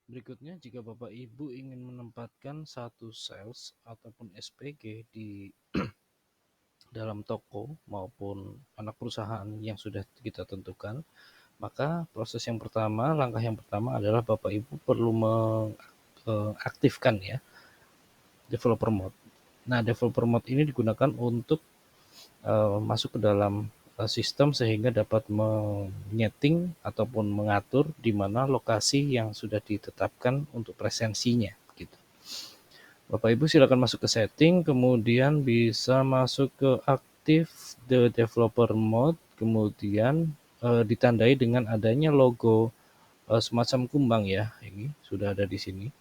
Berikutnya, jika Bapak Ibu ingin menempatkan satu sales ataupun SPG di dalam toko maupun anak perusahaan yang sudah kita tentukan, maka langkah yang pertama adalah Bapak Ibu perlu mengaktifkan ya developer mode. Nah, developer mode ini digunakan untuk masuk ke dalam sistem sehingga dapat menyeting ataupun mengatur di mana lokasi yang sudah ditetapkan untuk presensinya gitu. Bapak Ibu silakan masuk ke setting, kemudian bisa masuk ke active the developer mode, kemudian ditandai dengan adanya logo semacam kumbang ya. Ini sudah ada di sini.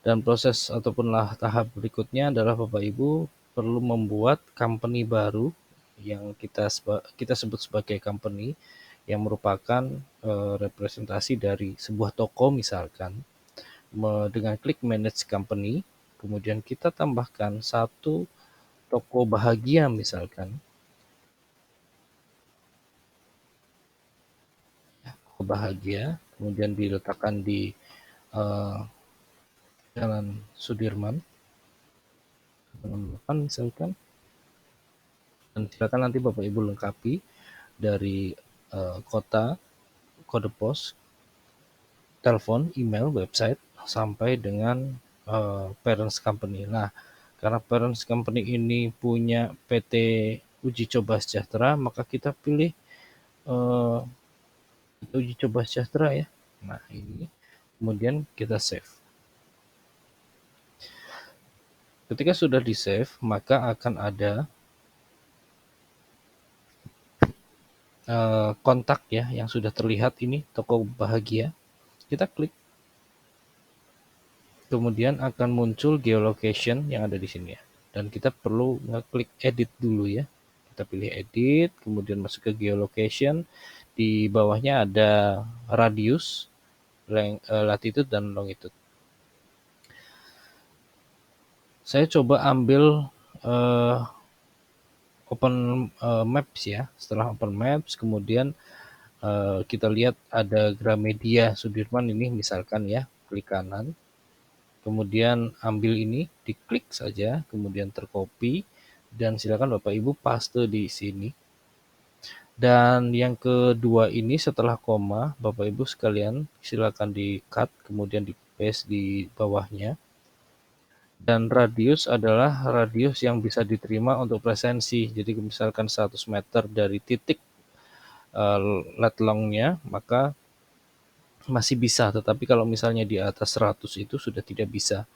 Dan proses ataupun tahap berikutnya adalah Bapak Ibu perlu membuat company baru yang kita sebut sebagai company yang merupakan representasi dari sebuah toko misalkan. Dengan klik manage company, kemudian kita tambahkan satu toko bahagia misalkan, toko bahagia, kemudian diletakkan di uh, Jalan Sudirman, misalkan, dan silakan nanti Bapak Ibu lengkapi dari kota, kode pos, telepon, email, website, sampai dengan parents company. Nah, karena parents company ini punya PT Uji Coba Sejahtera, maka kita pilih uh, uji coba sejahtera ya. Nah, ini kemudian kita save. Ketika sudah di save, maka akan ada kontak ya yang sudah terlihat ini toko bahagia. Kita klik, kemudian akan muncul geolocation yang ada di sini ya. Dan kita perlu ngeklik edit dulu ya. Kita pilih edit, kemudian masuk ke geolocation. Di bawahnya ada radius, latitude dan longitude. Saya coba ambil open maps ya. Setelah open maps, kemudian kita lihat ada Gramedia Sudirman ini misalkan ya, klik kanan. Kemudian ambil ini, diklik saja, kemudian tercopy, dan silakan Bapak Ibu paste di sini. Dan yang kedua ini setelah koma, Bapak Ibu sekalian silakan di cut, kemudian di paste di bawahnya. Dan radius adalah radius yang bisa diterima untuk presensi. Jadi misalkan 100 meter dari titik lat longnya, maka masih bisa. Tetapi kalau misalnya di atas 100 itu sudah tidak bisa.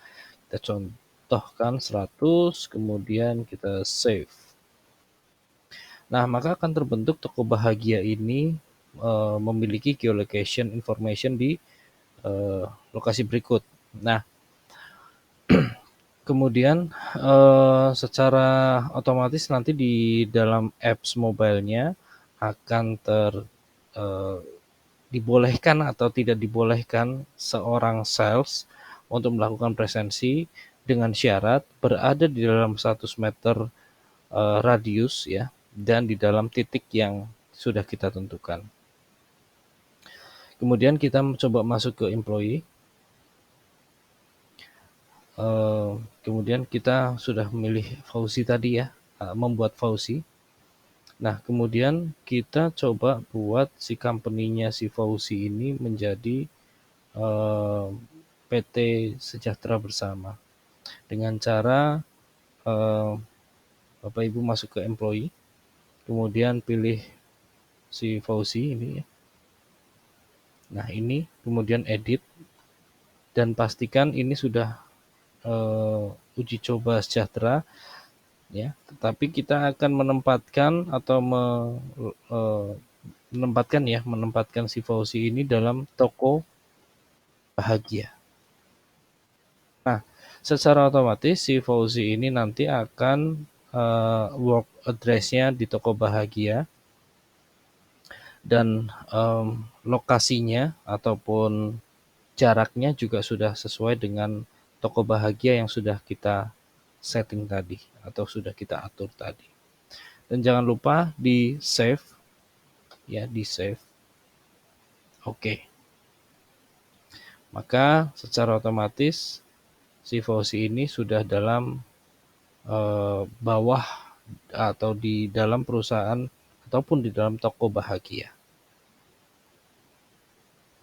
Kita contohkan 100, kemudian kita save. Nah, maka akan terbentuk toko bahagia ini memiliki geolocation information di lokasi berikut. Nah, kemudian secara otomatis nanti di dalam apps mobile-nya akan dibolehkan atau tidak dibolehkan seorang sales untuk melakukan presensi dengan syarat berada di dalam 100 meter radius ya, dan di dalam titik yang sudah kita tentukan. Kemudian kita coba masuk ke employee. Kemudian kita sudah memilih Fauzi tadi ya, membuat Fauzi. Nah, kemudian kita coba buat si company-nya si Fauzi ini menjadi PT Sejahtera Bersama. Dengan cara Bapak Ibu masuk ke employee, kemudian pilih si Fauzi ini ya. Nah, ini kemudian edit, dan pastikan ini sudah uji coba sejahtera ya. Tetapi kita akan menempatkan si Fauzi ini dalam toko bahagia. Nah, secara otomatis si Fauzi ini nanti akan work address-nya di toko bahagia, dan lokasinya ataupun jaraknya juga sudah sesuai dengan toko bahagia yang sudah kita setting tadi atau sudah kita atur tadi. Dan jangan lupa di save ya, di save. Oke. maka secara otomatis si Fauzi ini sudah dalam bawah atau di dalam perusahaan ataupun di dalam toko bahagia.